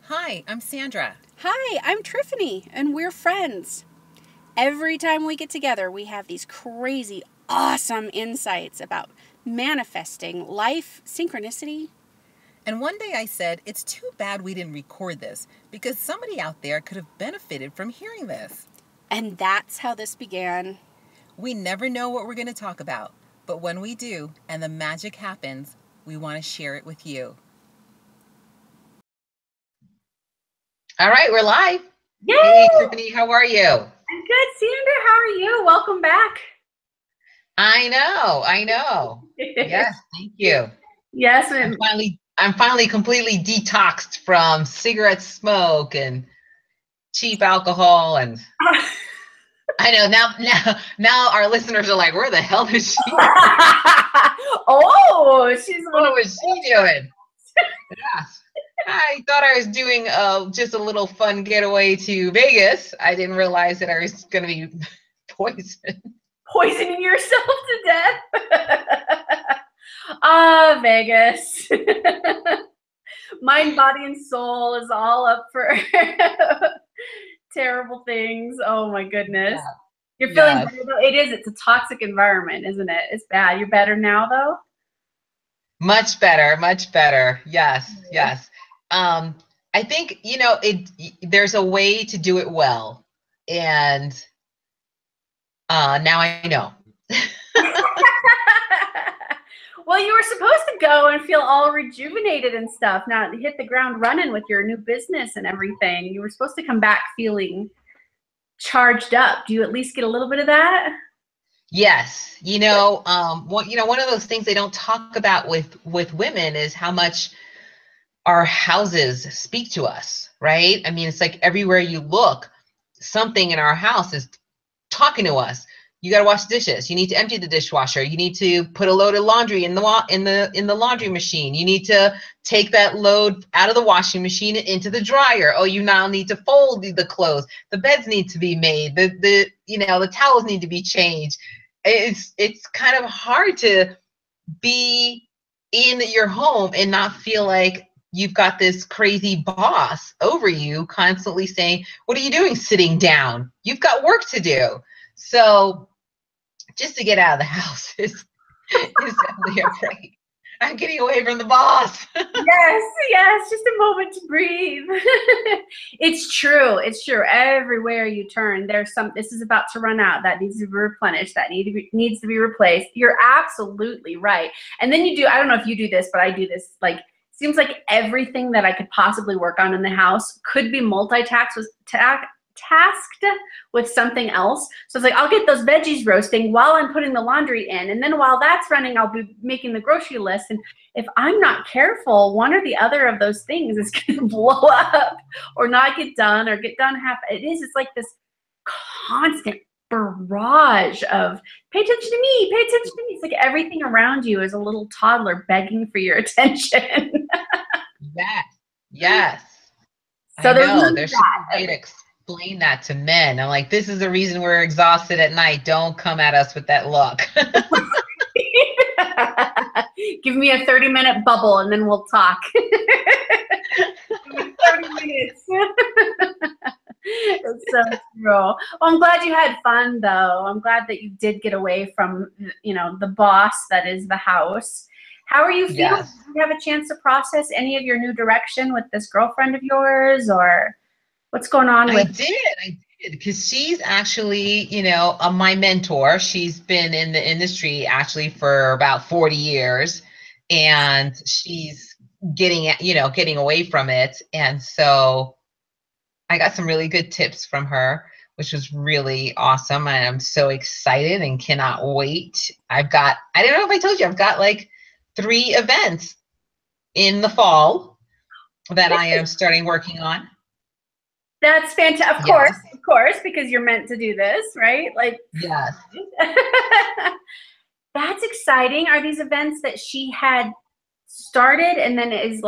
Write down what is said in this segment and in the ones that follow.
Hi, I'm Sandra. Hi, I'm Triffany, and we're friends. Every time we get together, we have these crazy, awesome insights about manifesting, life, synchronicity. And one day I said, it's too bad we didn't record this because somebody out there could have benefited from hearing this. And that's how this began. We never know what we're going to talk about, but when we do and the magic happens, we want to share it with you. All right, we're live. Yay! Hey, Tiffany, how are you? I'm good, Sandra. How are you? Welcome back. I know. Yes, thank you. Yes, I'm finally completely detoxed from cigarette smoke and cheap alcohol, and I know now our listeners are like, where the hell is she? Oh, she's What was she doing? Yes. I thought I was doing just a little fun getaway to Vegas. I didn't realize that I was going to be poisoning yourself to death. Vegas. Mind, body, and soul is all up for terrible things. Oh my goodness. Yeah. You're feeling better though? It's a toxic environment, isn't it? It's bad. You're better now though? Much better. Yes. I think, there's a way to do it well. And now I know. Well, you were supposed to go and feel all rejuvenated and stuff. Now hit the ground running with your new business and everything. You were supposed to come back feeling charged up. Do you at least get a little bit of that? Yes. One of those things they don't talk about with women is how much our houses speak to us, right? I mean, it's like everywhere you look, something in our house is talking to us. You got to wash dishes. You need to empty the dishwasher. You need to put a load of laundry in the laundry machine. You need to take that load out of the washing machine into the dryer. Oh, you now need to fold the clothes. The beds need to be made. The towels need to be changed. It's kind of hard to be in your home and not feel like you've got this crazy boss over you constantly saying, what are you doing sitting down? You've got work to do. So just to get out of the house is definitely a break. I'm getting away from the boss. Yes, just a moment to breathe. It's true. Everywhere you turn, this is about to run out. That needs to be replenished. That needs to be replaced. You're absolutely right. And then I don't know if you do this, but I do this, seems like everything that I could possibly work on in the house could be tasked with something else. So it's like, I'll get those veggies roasting while I'm putting the laundry in. And then while that's running, I'll be making the grocery list. And if I'm not careful, one or the other of those things is going to blow up or not get done or get done half. It's like this constant barrage of pay attention to me. It's like everything around you is a little toddler begging for your attention. Yes. So I know there's some way to explain that to men. I'm like, this is the reason we're exhausted at night. Don't come at us with that look. Give me a 30-minute bubble and then we'll talk. 30 minutes. It's so true. Well, I'm glad you had fun though. I'm glad that you did get away from, the boss that is the house. How are you feeling? Yes. Did you have a chance to process any of your new direction with this girlfriend of yours, or what's going on with? I did, because she's actually, my mentor. She's been in the industry actually for about 40 years, and she's getting away from it. And so I got some really good tips from her, which was really awesome. And I'm so excited and cannot wait. I don't know if I told you, I've got 3 events in the fall that I am starting working on. That's fantastic. Of course, because you're meant to do this, right? Yes. That's exciting. Are these events that she had started and then is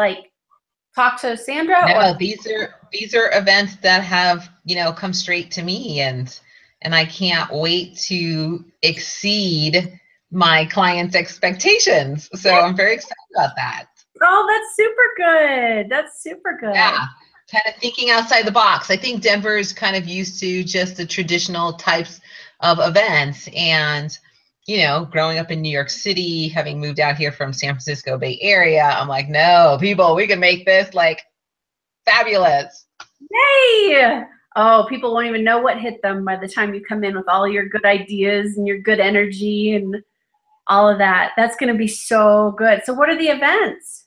talk to Sandra? No, these are events that have, come straight to me, and I can't wait to exceed my clients' expectations. So I'm very excited about that. Oh, that's super good. Yeah. kind of thinking outside the box. I think Denver is kind of used to just the traditional types of events. And, you know, growing up in New York City, having moved out here from San Francisco Bay Area, I'm like, no, people, we can make this like fabulous. Yay! Oh, people won't even know what hit them by the time you come in with all your good ideas and your good energy and all of that. That's going to be so good. So what are the events?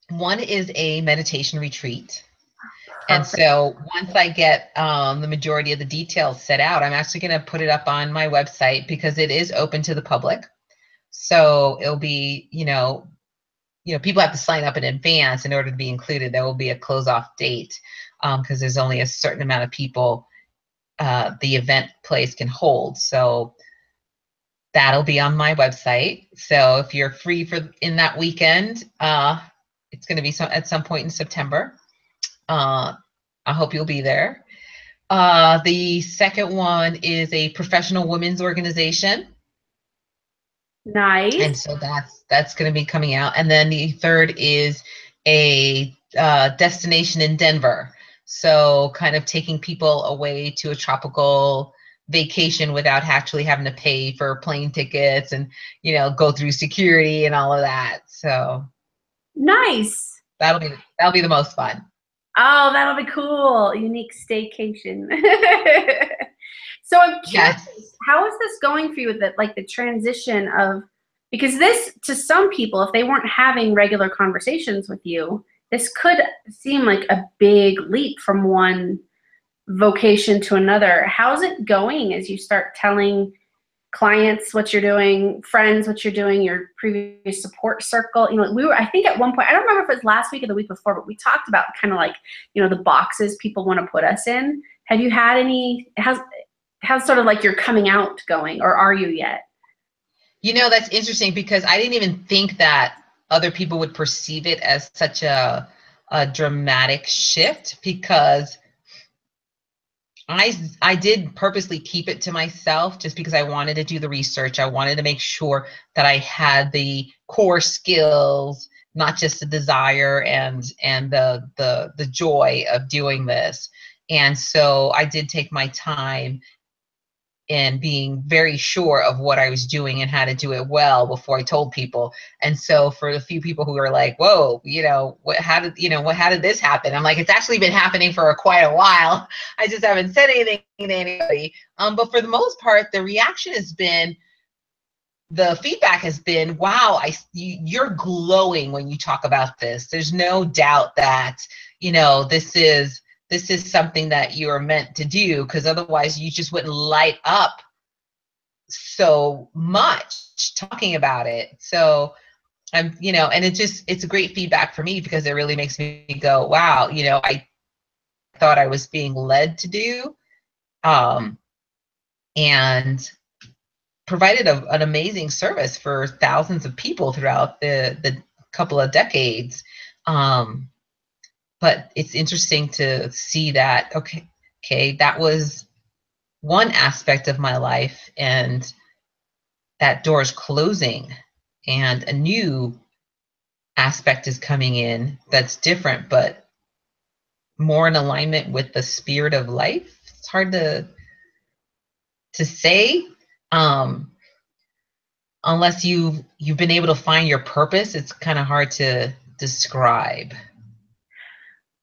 One is a meditation retreat. Perfect. And so once I get the majority of the details set out, I'm actually going to put it up on my website because it is open to the public. So it'll be, people have to sign up in advance in order to be included. There will be a close-off date because there's only a certain amount of people the event place can hold. So that'll be on my website. So if you're free in that weekend, it's going to be at some point in September. I hope you'll be there. The second one is a professional women's organization. Nice. And so that's going to be coming out. And then the third is a destination in Denver. So kind of taking people away to a tropical vacation without actually having to pay for plane tickets and, go through security and all of that. So nice. That'll be the most fun. Oh, that'll be cool. Unique staycation. So I'm curious, how is this going for you with the transition of, because this, to some people, if they weren't having regular conversations with you, this could seem like a big leap from one vocation to another. How's it going as you start telling clients what you're doing, friends what you're doing, your previous support circle? I think at one point, I don't remember if it was last week or the week before, but we talked about kind of the boxes people want to put us in. Have you had any, how's sort of your coming out going, or are you yet? That's interesting because I didn't even think that other people would perceive it as such a dramatic shift, because I did purposely keep it to myself just because I wanted to do the research. I wanted to make sure that I had the core skills, not just the desire and the joy of doing this. And so I did take my time and being very sure of what I was doing and how to do it well before I told people. And so for the few people who are like, whoa, how did this happen? I'm like, it's actually been happening for quite a while. I just haven't said anything to anybody. But for the most part, the reaction has been, the feedback has been, wow, you're glowing when you talk about this. There's no doubt that, this is something that you're meant to do, because otherwise you just wouldn't light up so much talking about it. So and it's a great feedback for me, because it really makes me go, wow, I thought I was being led to do, and provided an amazing service for thousands of people throughout the couple of decades. But it's interesting to see that, okay, that was one aspect of my life, and that door is closing, and a new aspect is coming in that's different, but more in alignment with the spirit of life. It's hard to say, unless you've been able to find your purpose. It's kind of hard to describe.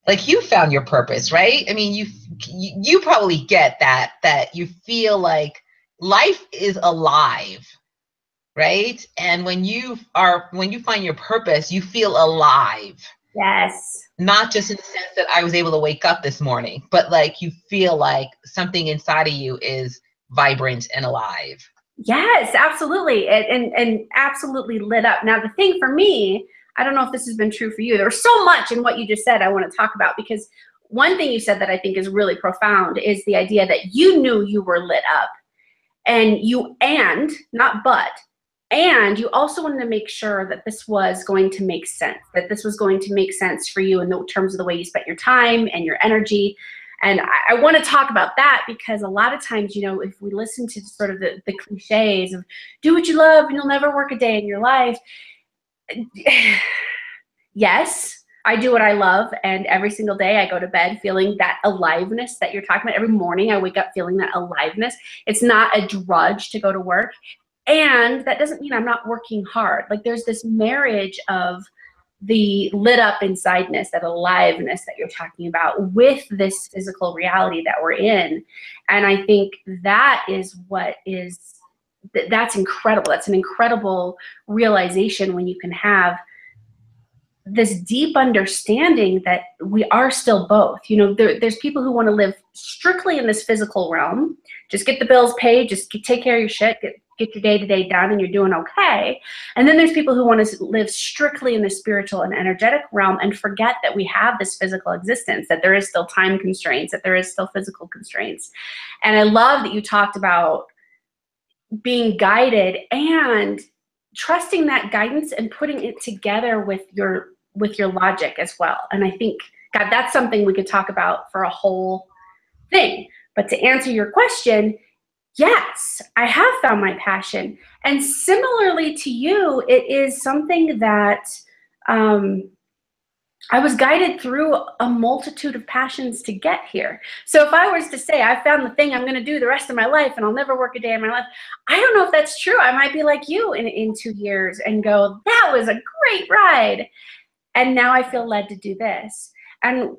Like, you found your purpose, right? I mean, you probably get that you feel like life is alive, right? And when you find your purpose, you feel alive. Yes. Not just in the sense that I was able to wake up this morning, but you feel like something inside of you is vibrant and alive. Yes, absolutely. And absolutely lit up. Now, the thing for me, I don't know if this has been true for you. There's so much in what you just said I want to talk about, because one thing you said that I think is really profound is the idea that you knew you were lit up, and you also wanted to make sure that this was going to make sense, that this was going to make sense for you in terms of the way you spent your time and your energy. And I want to talk about that, because a lot of times, if we listen to sort of the cliches of do what you love and you'll never work a day in your life. Yes, I do what I love, and every single day I go to bed feeling that aliveness that you're talking about. Every morning I wake up feeling that aliveness. It's not a drudge to go to work. And that doesn't mean I'm not working hard. Like, there's this marriage of the lit up insideness, that aliveness that you're talking about, with this physical reality that we're in. And I think that is what is, that's incredible. That's an incredible realization when you can have this deep understanding that we are still both. You know, there's people who want to live strictly in this physical realm, just get the bills paid, just take care of your shit, get your day-to-day done, and you're doing okay. And then there's people who want to live strictly in the spiritual and energetic realm and forget that we have this physical existence, that there is still time constraints, that there is still physical constraints. And I love that you talked about being guided and trusting that guidance and putting it together with your logic as well. And I think, God, that's something we could talk about for a whole thing. But to answer your question, yes, I have found my passion. And similarly to you, it is something that I was guided through a multitude of passions to get here. So if I was to say, I found the thing I'm going to do the rest of my life and I'll never work a day in my life, I don't know if that's true. I might be like you in 2 years and go, that was a great ride. And now I feel led to do this. And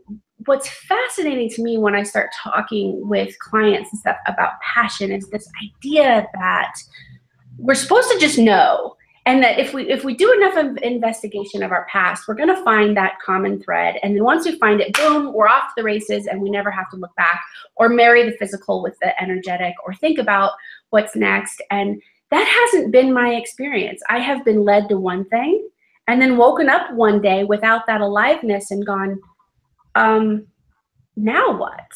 what's fascinating to me when I start talking with clients and stuff about passion is this idea that we're supposed to just know. And that if we do enough investigation of our past, we're going to find that common thread. And then once we find it, boom, we're off to the races and we never have to look back or marry the physical with the energetic or think about what's next. And that hasn't been my experience. I have been led to one thing and then woken up one day without that aliveness and gone, now what?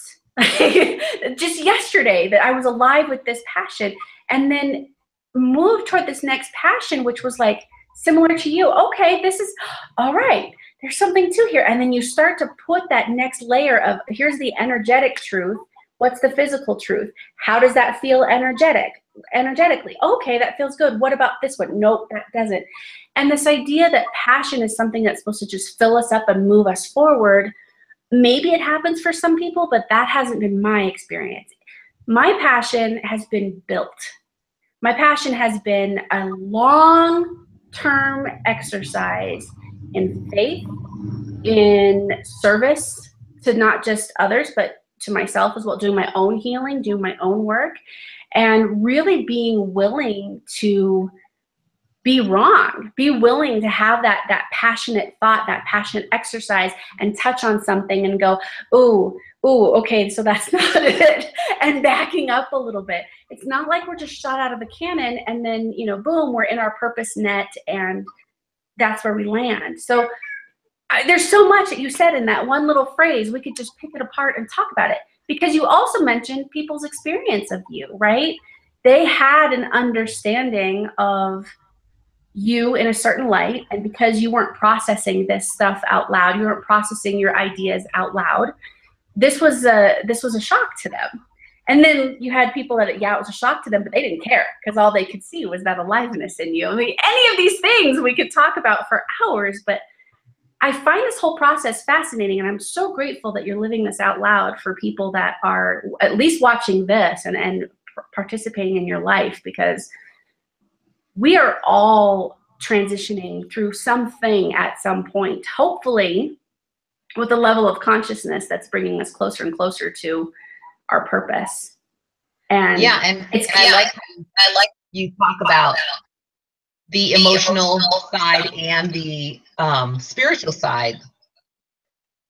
Just yesterday that I was alive with this passion, and then moved toward this next passion, which was like similar to you. Okay, this is all right. There's something to here. And then you start to put that next layer of, here's the energetic truth. What's the physical truth? How does that feel energetically? Okay, that feels good. What about this one? Nope, that doesn't. And this idea that passion is something that's supposed to just fill us up and move us forward, maybe it happens for some people, but that hasn't been my experience. My passion has been built. My passion has been a long-term exercise in faith, in service to not just others, but to myself as well, doing my own healing, doing my own work, and really being willing to be wrong, be willing to have that passionate thought, that passionate exercise, and touch on something and go, ooh, okay, so that's not it, and backing up a little bit. It's not like we're just shot out of a cannon and then, you know, boom, we're in our purpose net and that's where we land. So there's so much that you said in that one little phrase. We could just pick it apart and talk about it, because you also mentioned people's experience of you, right? They had an understanding of you in a certain light, and because you weren't processing this stuff out loud, you weren't processing your ideas out loud, this was a shock to them. And then you had people that, yeah, it was a shock to them, but they didn't care because all they could see was that aliveness in you. I mean, any of these things we could talk about for hours, but I find this whole process fascinating, and I'm so grateful that you're living this out loud for people that are at least watching this and participating in your life, because we are all transitioning through something at some point, hopefully with a level of consciousness that's bringing us closer and closer to our purpose. And yeah, and I like you talk about the emotional side and the spiritual side.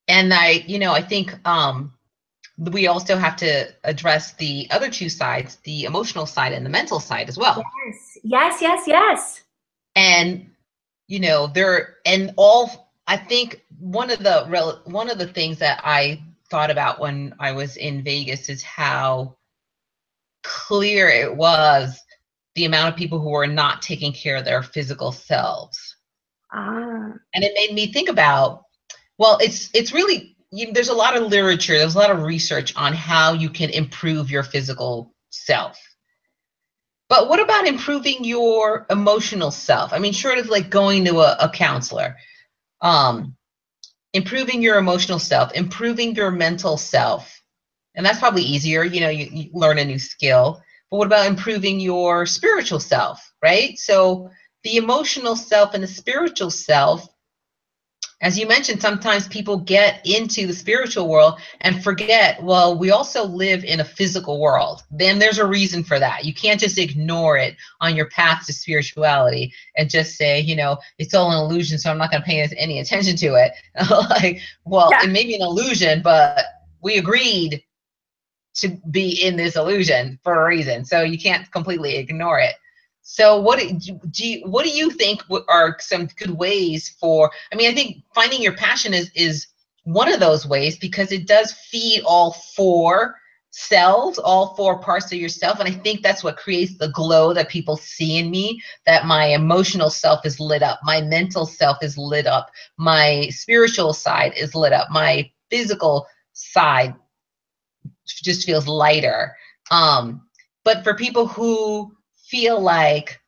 And I think we also have to address the other two sides, the emotional side and the mental side as well. Yes. And I think one of the things that I thought about when I was in Vegas is how clear it was the amount of people who were not taking care of their physical selves. And it made me think about, well, it's really, there's a lot of literature, there's a lot of research on how you can improve your physical self. But what about improving your emotional self? I mean, short of like going to a counselor. improving your emotional self, improving your mental self. And that's probably easier, you learn a new skill. But what about improving your spiritual self, right? So the emotional self and the spiritual self, as you mentioned, sometimes people get into the spiritual world and forget, well, we also live in a physical world. Then there's a reason for that. You can't just ignore it on your path to spirituality and just say, it's all an illusion, so I'm not going to pay any attention to it. Like, well, Yeah. it may be an illusion, but we agreed to be in this illusion for a reason. So you can't completely ignore it. So what do you think are some good ways for, I think finding your passion is one of those ways, because it does feed all four selves, all four parts of yourself. And I think that's what creates the glow that people see in me, that my emotional self is lit up, my mental self is lit up, my spiritual side is lit up, my physical side just feels lighter. But for people who feel like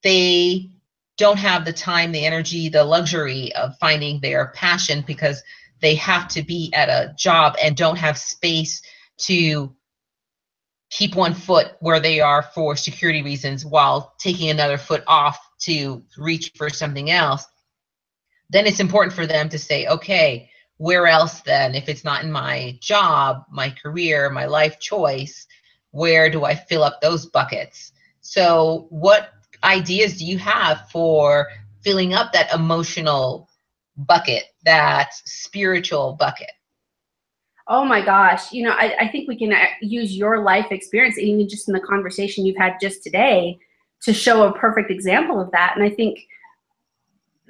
they don't have the time, the energy, the luxury of finding their passion because they have to be at a job and don't have space to keep one foot where they are for security reasons while taking another foot off to reach for something else, then it's important for them to say, okay, where else then, if it's not in my job, my career, my life choice, where do I fill up those buckets? So what ideas do you have for filling up that emotional bucket, that spiritual bucket? Oh my gosh. I think we can use your life experience, even just in the conversation you've had just today, to show a perfect example of that. And I think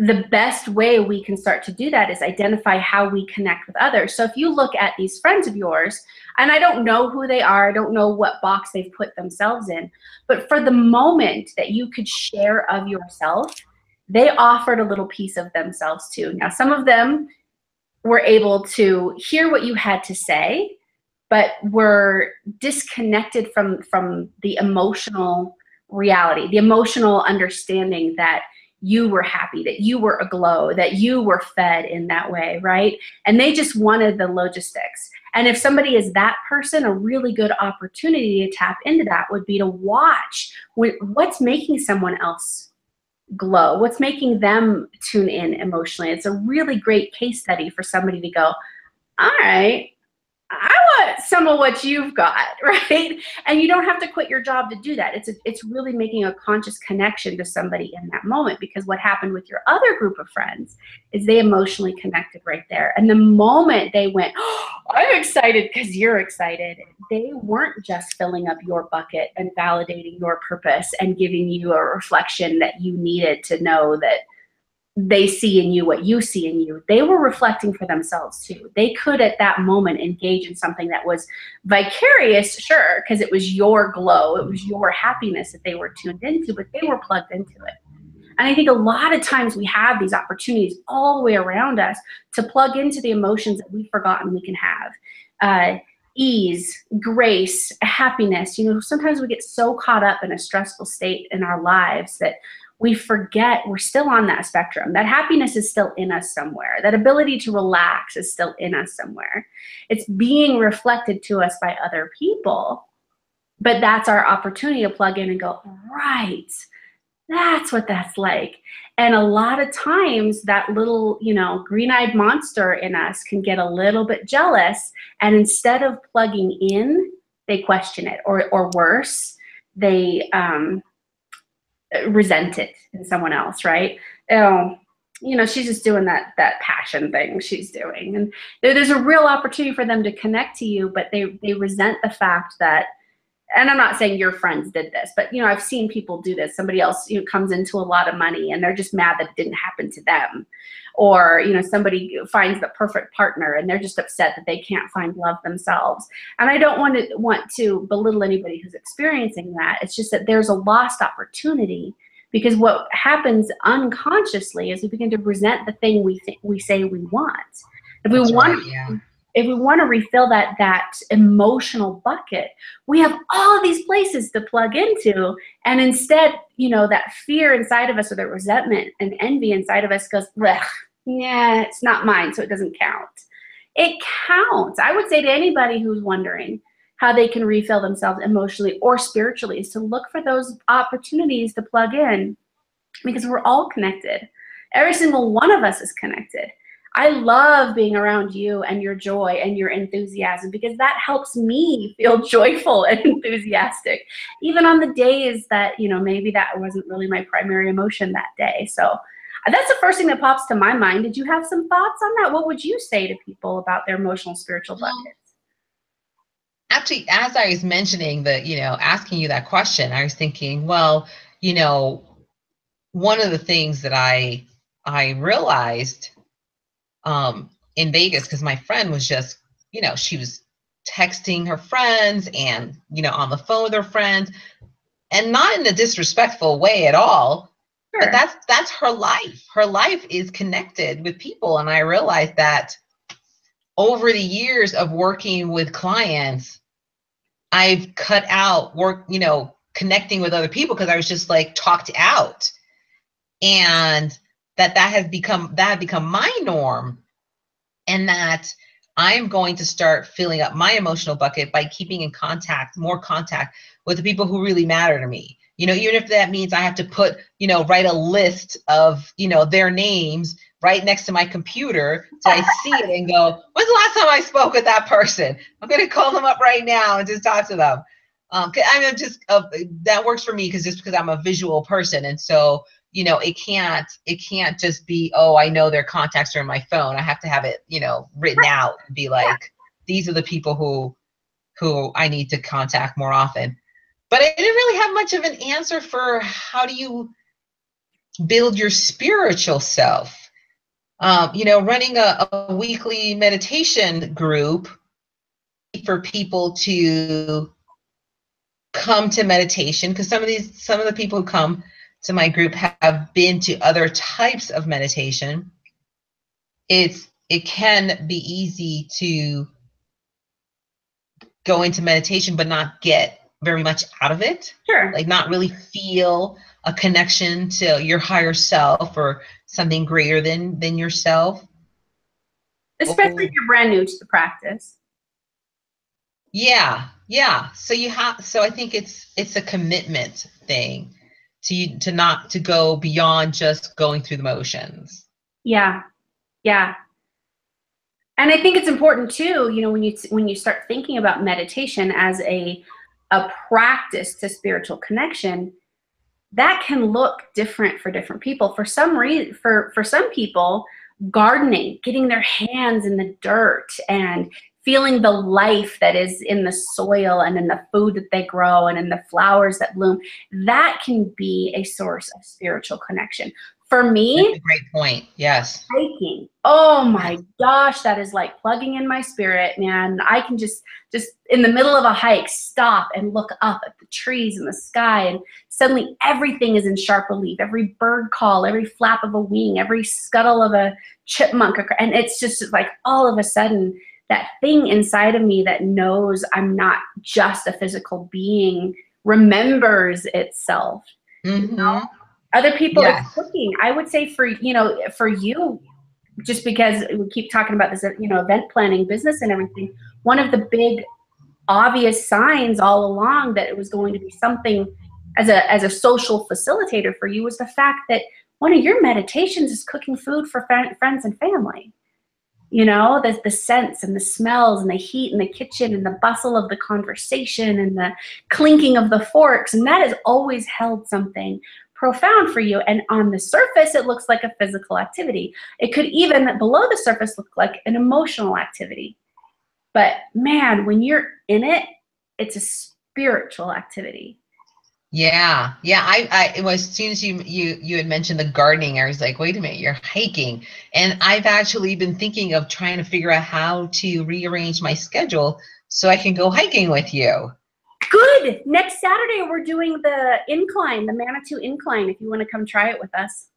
the best way we can start to do that is identify how we connect with others. So if you look at these friends of yours, and I don't know who they are, I don't know what box they've put themselves in, but for the moment that you could share of yourself, they offered a little piece of themselves too. Now, some of them were able to hear what you had to say, but were disconnected from the emotional reality, the emotional understanding that you were happy, that you were aglow, that you were fed in that way, right? And they just wanted the logistics. And if somebody is that person, a really good opportunity to tap into that would be to watch what's making someone else glow, what's making them tune in emotionally. It's a really great case study for somebody to go, all right, I want some of what you've got, right? And you don't have to quit your job to do that. It's really making a conscious connection to somebody in that moment, because what happened with your other group of friends is they emotionally connected right there. And the moment they went, oh, I'm excited because you're excited, they weren't just filling up your bucket and validating your purpose and giving you a reflection that you needed to know that they see in you what you see in you. They were reflecting for themselves too. They could at that moment engage in something that was vicarious, sure, because it was your glow, it was your happiness that they were tuned into, but they were plugged into it. And I think a lot of times we have these opportunities all the way around us to plug into the emotions that we've forgotten we can have. Ease, grace, happiness. Sometimes we get so caught up in a stressful state in our lives that we forget we're still on that spectrum. That happiness is still in us somewhere. That ability to relax is still in us somewhere. It's being reflected to us by other people, but that's our opportunity to plug in and go, right, that's what that's like. And a lot of times that little, green-eyed monster in us can get a little bit jealous, and instead of plugging in, they question it, or worse, they resent it in someone else, right? She's just doing that passion thing she's doing. And there's a real opportunity for them to connect to you, but they resent the fact that, and I'm not saying your friends did this, but I've seen people do this. Somebody else comes into a lot of money and they're just mad that it didn't happen to them. Or somebody finds the perfect partner and they're just upset that they can't find love themselves. And I don't want to belittle anybody who's experiencing that. It's just that there's a lost opportunity, because what happens unconsciously is we begin to resent the thing we say we want. If we want, yeah. If we want to refill that emotional bucket, we have all of these places to plug into. And instead, that fear inside of us, or that resentment and envy inside of us goes, blech, yeah, it's not mine, so it doesn't count. It counts. I would say to anybody who's wondering how they can refill themselves emotionally or spiritually is to look for those opportunities to plug in, because we're all connected. Every single one of us is connected. I love being around you and your joy and your enthusiasm, because that helps me feel joyful and enthusiastic, even on the days that, maybe that wasn't really my primary emotion that day. So that's the first thing that pops to my mind. Did you have some thoughts on that? What would you say to people about their emotional, spiritual buckets? Actually, as I was mentioning asking you that question, I was thinking, well, one of the things that I realized in Vegas, because my friend was just, she was texting her friends and, on the phone with her friends, and not in a disrespectful way at all. Sure. But that's her life. Her life is connected with people. And I realized that over the years of working with clients, I've cut out work, connecting with other people, because I was just like talked out. And that had become my norm. And that I'm going to start filling up my emotional bucket by keeping in more contact with the people who really matter to me. Even if that means I have to put, write a list of, their names right next to my computer so I see it and go, when's the last time I spoke with that person? I'm going to call them up right now and just talk to them. That works for me because I'm a visual person. And so, it can't just be, oh, I know their contacts are in my phone. I have to have it, written out and be like, these are the people who I need to contact more often. But I didn't really have much of an answer for how do you build your spiritual self. Running a weekly meditation group for people to come to meditation, because some of the people who come to my group have been to other types of meditation. It can be easy to go into meditation but not get very much out of it. Sure. Like not really feel a connection to your higher self or something greater than yourself. Especially if you're brand new to the practice. Yeah. So I think it's a commitment thing to go beyond just going through the motions. Yeah. And I think it's important too, when you start thinking about meditation as a practice to spiritual connection, that can look different for different people. For some reason, for some people, gardening, getting their hands in the dirt and feeling the life that is in the soil and in the food that they grow and in the flowers that bloom, that can be a source of spiritual connection. For me, that's a great point. Yes. Hiking. Oh my gosh, that is like plugging in my spirit, man. I can just in the middle of a hike, stop and look up at the trees and the sky, and suddenly everything is in sharp relief. Every bird call, every flap of a wing, every scuttle of a chipmunk, and it's just like all of a sudden that thing inside of me that knows I'm not just a physical being remembers itself. Mm-hmm. Other people, yes. It's cooking. I would say for you, just because we keep talking about this, event planning, business and everything, one of the big obvious signs all along that it was going to be something as a social facilitator for you was the fact that one of your meditations is cooking food for friends and family. The scents and the smells and the heat in the kitchen and the bustle of the conversation and the clinking of the forks. And that has always held something profound for you. And on the surface, it looks like a physical activity. It could even below the surface look like an emotional activity. But man, when you're in it, it's a spiritual activity. Yeah. It was, as soon as you had mentioned the gardening, I was like, wait a minute, you're hiking. And I've actually been thinking of trying to figure out how to rearrange my schedule so I can go hiking with you. Good. Next Saturday, we're doing the incline, the Manitou incline, if you want to come try it with us.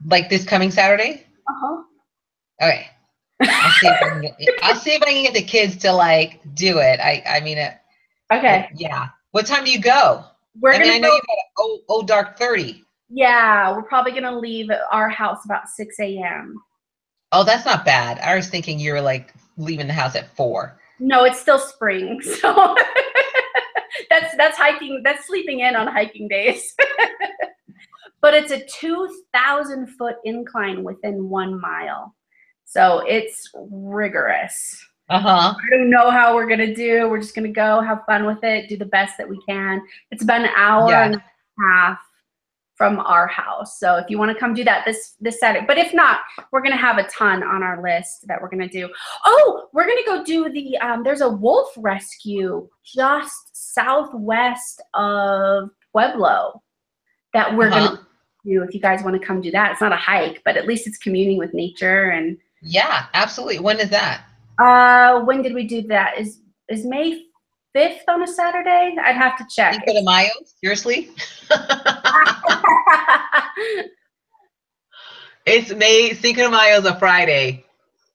Like this coming Saturday? Uh-huh. Okay. I'll see if I can get the kids to like do it. Okay. Yeah. What time do you go? I know you got dark 30. Yeah, we're probably going to leave our house about 6 a.m. Oh, that's not bad. I was thinking you were like leaving the house at 4. No, it's still spring, so that's hiking. That's sleeping in on hiking days. But it's a 2,000-foot incline within 1 mile, so it's rigorous. Uh-huh. I don't know how we're gonna do. We're just gonna go have fun with it, do the best that we can. It's about an hour Yeah. and a half from our house. So if you want to come do that this Saturday, but if not, we're gonna have a ton on our list that we're gonna do. Oh, we're gonna go do the there's a wolf rescue just southwest of Pueblo that we're Uh-huh. gonna do. If you guys want to come do that, it's not a hike, but at least it's communing with nature. And Yeah, absolutely. When is that? when did we do that? Is May 5th on a Saturday? I'd have to check. Cinco de Mayo? Seriously? It's May. Cinco de Mayo is a Friday.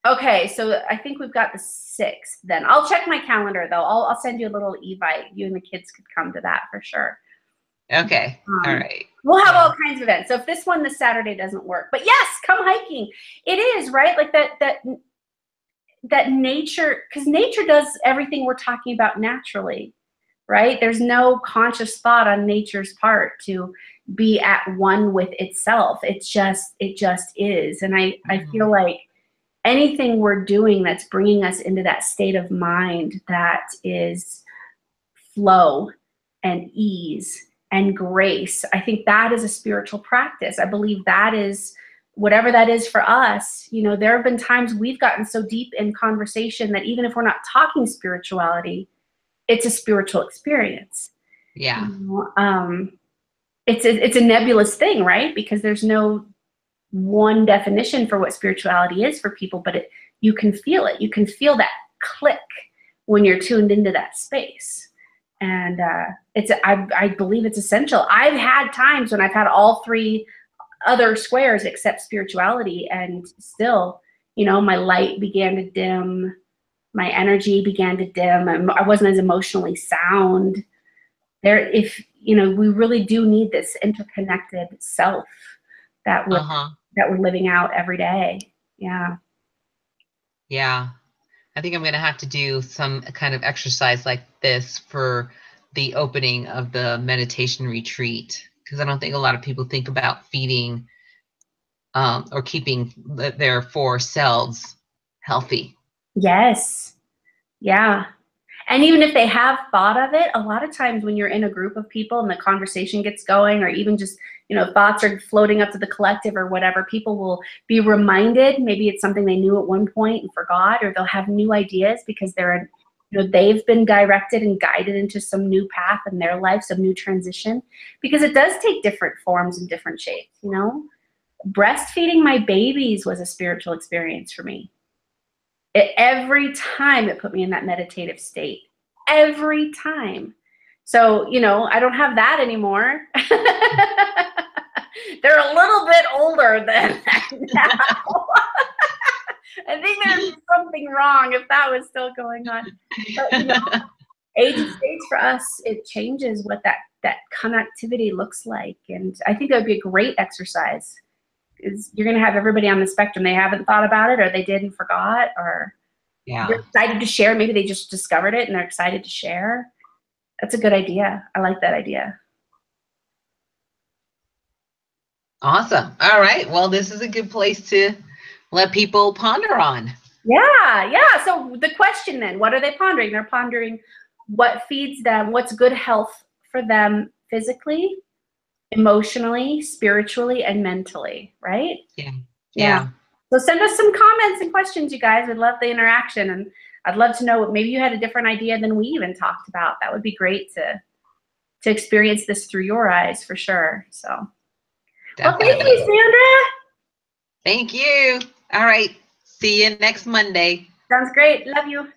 Okay, so I think we've got the 6th then. I'll check my calendar though. I'll send you a little evite. You and the kids could come to that for sure. Okay. All right. We'll have all kinds of events. So if this one this Saturday doesn't work, but yes, come hiking. It is, right? Like that nature, because nature does everything we're talking about naturally, right? There's no conscious thought on nature's part to be at one with itself. It just is. And I feel like anything we're doing that's bringing us into that state of mind that is flow and ease and grace, I think that is a spiritual practice. I believe that is whatever that is for us. You know, there have been times we've gotten so deep in conversation that even if we're not talking spirituality, it's a spiritual experience. Yeah. You know, it's a nebulous thing, right? Because there's no one definition for what spirituality is for people, but you can feel it. You can feel that click when you're tuned into that space. And I believe it's essential. I've had times when I've had all 3 other squares except spirituality, and still, you know, my light began to dim, my energy began to dim, I wasn't as emotionally sound. If you know, we really do need this interconnected self that we're living out every day. Yeah. Yeah. I think I'm going to have to do some kind of exercise like this for the opening of the meditation retreat, because I don't think a lot of people think about feeding or keeping their 4 selves healthy. Yes. Yeah. And even if they have thought of it, a lot of times when you're in a group of people and the conversation gets going, or even just, you know, thoughts are floating up to the collective or whatever, people will be reminded. Maybe it's something they knew at one point and forgot, or they'll have new ideas because they've been directed and guided into some new path in their life, some new transition, because it does take different forms and different shapes. You know, breastfeeding my babies was a spiritual experience for me. Every time it put me in that meditative state, every time. So, you know, I don't have that anymore. They're a little bit older than that now. I think there's something wrong if that was still going on. But, you know, age and stage for us, it changes what that connectivity looks like. And I think that would be a great exercise. Is you're going to have everybody on the spectrum. They haven't thought about it, or they did and forgot, or they're excited to share. Maybe they just discovered it and they're excited to share. That's a good idea. I like that idea. Awesome. All right. Well, this is a good place to let people ponder on. Yeah. So the question then, what are they pondering? They're pondering what feeds them, what's good health for them physically, emotionally, spiritually, and mentally, right? Yeah. So send us some comments and questions, you guys. We'd love the interaction, and I'd love to know what maybe you had a different idea than we even talked about. That would be great to experience this through your eyes for sure. So, Definitely. Well, thank you, Sandra. Thank you. All right. See you next Monday. Sounds great. Love you.